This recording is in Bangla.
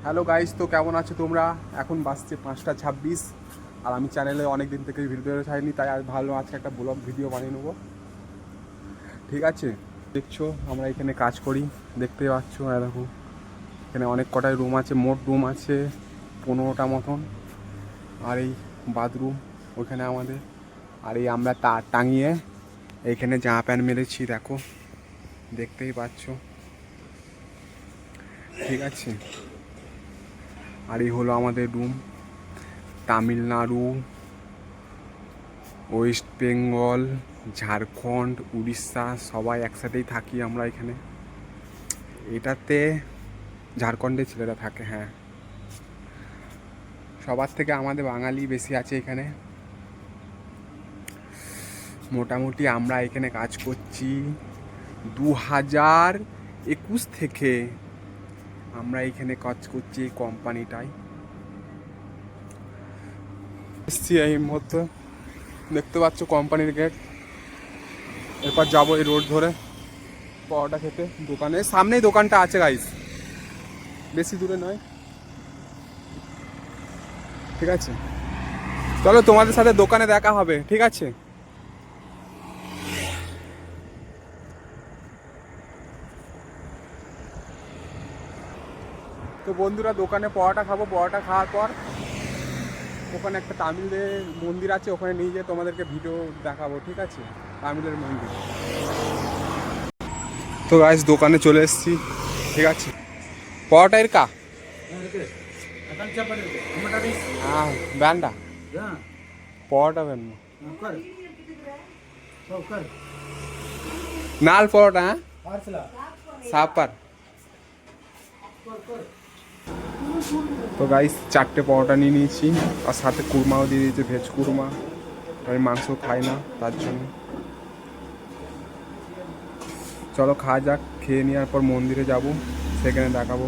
হ্যালো গাইস, তো কেমন আছো তোমরা? এখন বাজছে 5:26 আর আমি চ্যানেলে অনেক দিন থেকে ভিডিও ছাড়িনি, তাই আজ ভালো আজকে একটা ব্লগ ভিডিও বানিয়ে নেবো। ঠিক আছে, দেখছো আমরা এখানে কাজ করি, দেখতে পাচ্ছ। দেখো এখানে অনেক কটাই রুম আছে, মোট রুম আছে 15টা মতন। আর এই বাথরুম ওইখানে আমাদের। আর এই আমরা তার টাঙিয়ে এইখানে জামা প্যান্ট মেরেছি, দেখো দেখতেই পাচ্ছ। ঠিক আছে, আর এই হলো আমাদের রুম। তামিলনাড়ু, ওয়েস্ট বেঙ্গল, ঝাড়খণ্ড, উড়িষ্যা সবাই একসাথেই থাকি আমরা এখানে। এটাতে ঝাড়খণ্ডের ছেলেরা থাকে, হ্যাঁ। সবার থেকে আমাদের বাঙালি বেশি আছে এখানে। মোটামুটি আমরা এখানে কাজ করছি 2021 থেকে আমরা এখানে কাজ করছি এই কোম্পানিটায়। এসছি এই মধ্যে, দেখতে পাচ্ছ কোম্পানির গেট। এরপর যাবো এই রোড ধরে পরোটা খেতে। দোকানের সামনেই দোকানটা আছে গাইস, বেশি দূরে নয়। ঠিক আছে, চলো তোমাদের সাথে দোকানে দেখা হবে। ঠিক আছে, তো বন্ধুরা দোকানে পরোটা খাবো। পরোটা খাওয়ার পর ওখানে একটা তামিলের মন্দির আছে, ওখানে নিয়ে যেয়ে তোমাদেরকে ভিডিও দেখাবো। ঠিক আছে, তামিলের মন্দির। তো গাইস দোকানে চলে এসেছি। ঠিক আছে, পরোটা এর কা হ্যাঁ ব্যান্ডা পরোটা ব্যান্ড নাল পরোটা, হ্যাঁ সাপার। তো গাইস 4টে পরোটা নিয়ে নিয়েছি, আর সাথে কুরমাও দিয়ে দিয়েছে, ভেজ কুরমা। আমি মাংস খাই না, তার জন্য। চলো খাওয়া যাক, খেয়ে নেওয়ার পর মন্দিরে যাব, সেখানে দেখাবো